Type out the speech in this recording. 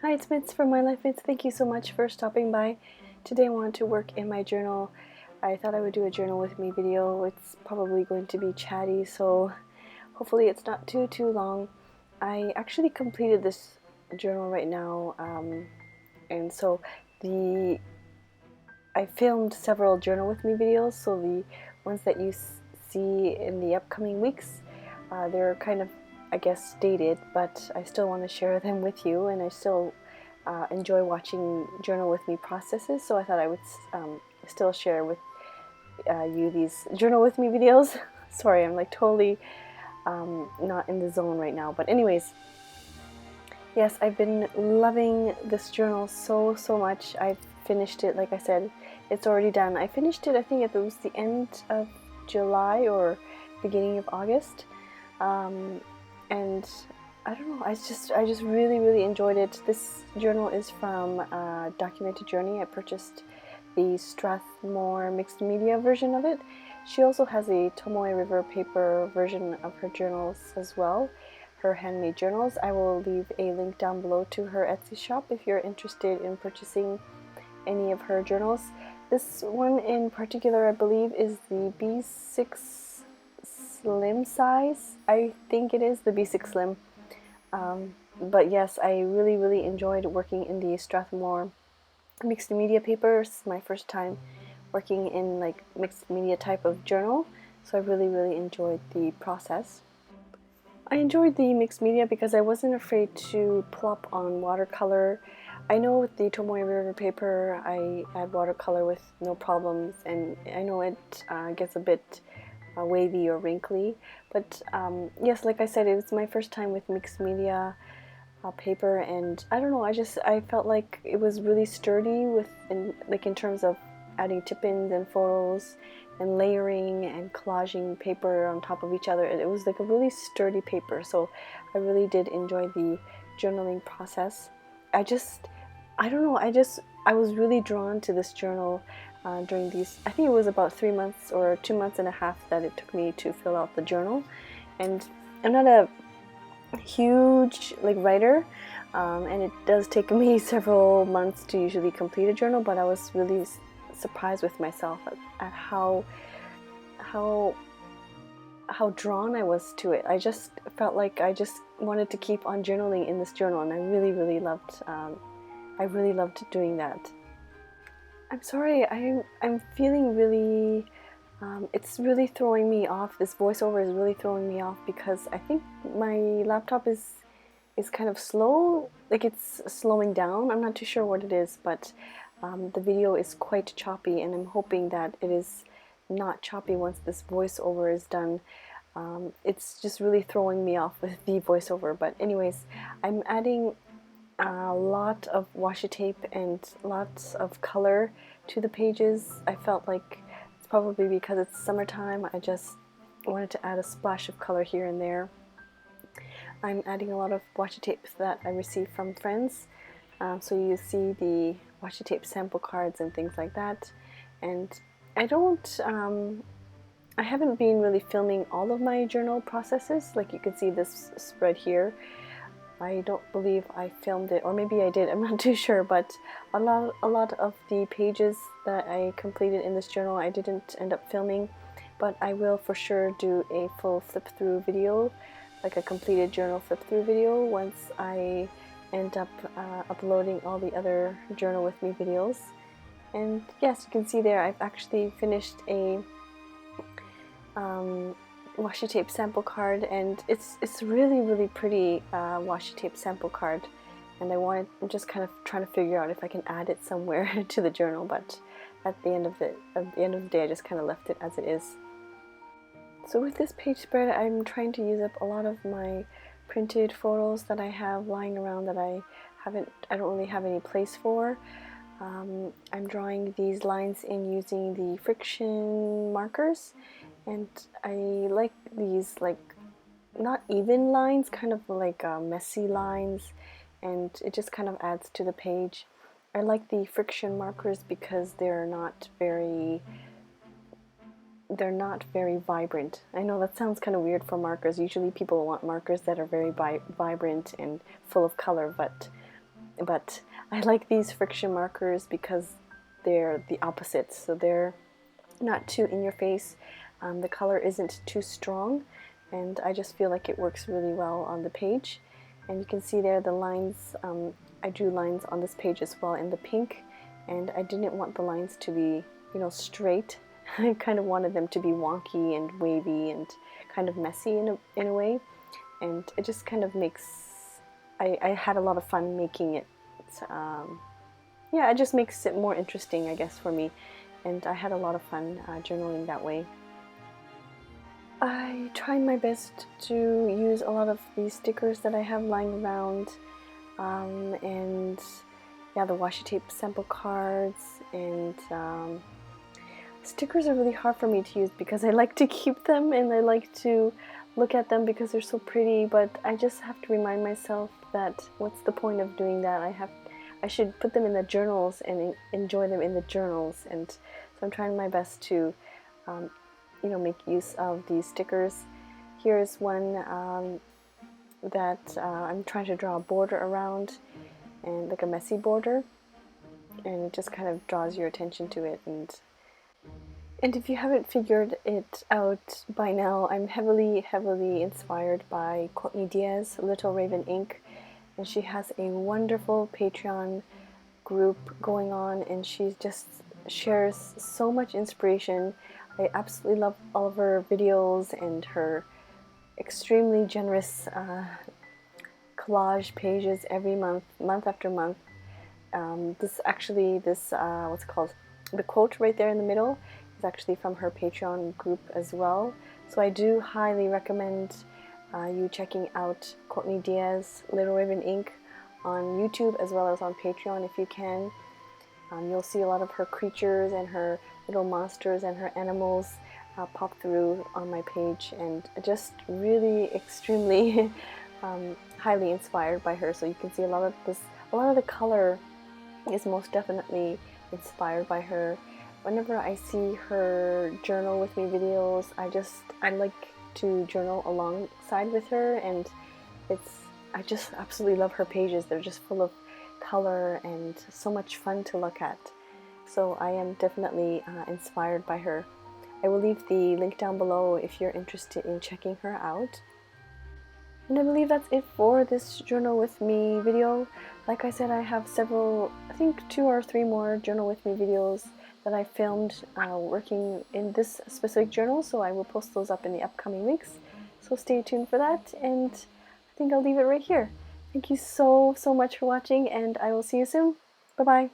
Hi, it's Mitz from My Life Mitz. Thank you so much for stopping by. Today I wanted to work in my journal. I thought I would do a journal with me video. It's probably going to be chatty, so hopefully it's not too long. I actually completed this journal right now, and so I filmed several journal with me videos, so the ones that you see in the upcoming weeks, they're kind of, I guess, dated, but I still want to share them with you, and I still enjoy watching journal with me processes, so I thought I would still share with you these journal with me videos. Sorry, I'm like totally not in the zone right now, but anyways, yes, I've been loving this journal so much. I've finished it, like I said, it's already done. I finished it, I think it was the end of July or beginning of August, and I don't know, I just really enjoyed it. This journal is from Documented Journey. I purchased the Strathmore mixed media version of it. She also has a Tomoe River paper version of her journals as well, her handmade journals. I will leave a link down below to her Etsy shop if you're interested in purchasing any of her journals. This one in particular, I believe, is the B6 Slim size. I think it is the B6 Slim. But yes, I really enjoyed working in the Strathmore mixed media papers. It's my first time working in like mixed media type of journal, so I really enjoyed the process. I enjoyed the mixed media because I wasn't afraid to plop on watercolor. I know with the Tomoe River paper I add watercolor with no problems, and I know it gets a bit wavy or wrinkly, but yes, like I said, it was my first time with mixed media paper, and I don't know, I felt like it was really sturdy in terms of adding tip-ins and photos and layering and collaging paper on top of each other. It was like a really sturdy paper, so I really did enjoy the journaling process. I don't know, I was really drawn to this journal during these, I think it was about 3 months or 2 months and a half that it took me to fill out the journal. And I'm not a huge like writer, and it does take me several months to usually complete a journal, but I was really surprised with myself at how drawn I was to it. I just felt like I just wanted to keep on journaling in this journal, and I really loved doing that. I'm sorry, I'm feeling really it's really throwing me off. This voiceover is really throwing me off because I think my laptop is kind of slow, like it's slowing down. I'm not too sure what it is, but the video is quite choppy, and I'm hoping that it is not choppy once this voiceover is done. It's just really throwing me off with the voiceover, but anyways, I'm adding a lot of washi tape and lots of color to the pages. I felt like it's probably because it's summertime, I just wanted to add a splash of color here and there. I'm adding a lot of washi tapes that I received from friends, so you see the washi tape sample cards and things like that. And I haven't been really filming all of my journal processes. Like you can see this spread here, I don't believe I filmed it, or maybe I did, I'm not too sure, but a lot of the pages that I completed in this journal I didn't end up filming, but I will for sure do a full flip-through video, like a completed journal flip-through video, once I end up uploading all the other journal with me videos. And yes, you can see there I've actually finished a washi tape sample card, and it's really pretty washi tape sample card, and I'm just kind of trying to figure out if I can add it somewhere to the journal, but at the end of the day I just kind of left it as it is. So with this page spread, I'm trying to use up a lot of my printed photos that I have lying around that I don't really have any place for. I'm drawing these lines in using the friction markers, and I like these like not even lines, kind of like messy lines, and it just kind of adds to the page. I like the friction markers because they're not very vibrant. I know that sounds kind of weird for markers. Usually people want markers that are very vibrant and full of color, but But I like these friction markers because they're the opposite, so they're not too in your face. The color isn't too strong, and I just feel like it works really well on the page. And you can see there the lines, I drew lines on this page as well in the pink, and I didn't want the lines to be, you know, straight. I kind of wanted them to be wonky and wavy and kind of messy in a way, and it just kind of makes, I had a lot of fun making it. Yeah, it just makes it more interesting, I guess, for me, and I had a lot of fun journaling that way. I tried my best to use a lot of these stickers that I have lying around, and yeah, the washi tape sample cards, and stickers are really hard for me to use because I like to keep them and I like to look at them because they're so pretty, but I just have to remind myself that what's the point of doing that? I should put them in the journals and enjoy them in the journals, and so I'm trying my best to you know, make use of these stickers. Here's one that I'm trying to draw a border around, and like a messy border, and it just kind of draws your attention to it. And if you haven't figured it out by now, I'm heavily inspired by Courtney Diaz, Little Raven Ink, and she has a wonderful Patreon group going on, and she just shares so much inspiration. I absolutely love all of her videos and her extremely generous collage pages every month, month after month. This what's it called? The quote right there in the middle is actually from her Patreon group as well. So I do highly recommend you checking out Courtney Diaz, Little Raven Ink on YouTube as well as on Patreon if you can. You'll see a lot of her creatures and her little monsters and her animals pop through on my page, and just really extremely highly inspired by her. So you can see a lot of the color is most definitely inspired by her. Whenever I see her journal with me videos, I like to journal alongside with her, and I just absolutely love her pages. They're just full of color and so much fun to look at. So I am definitely inspired by her. I will leave the link down below if you're interested in checking her out. And I believe that's it for this journal with me video. Like I said, I have several, I think 2 or 3 more journal with me videos that I filmed working in this specific journal, so I will post those up in the upcoming weeks. So stay tuned for that, and I think I'll leave it right here. Thank you so much for watching, and I will see you soon. Bye bye.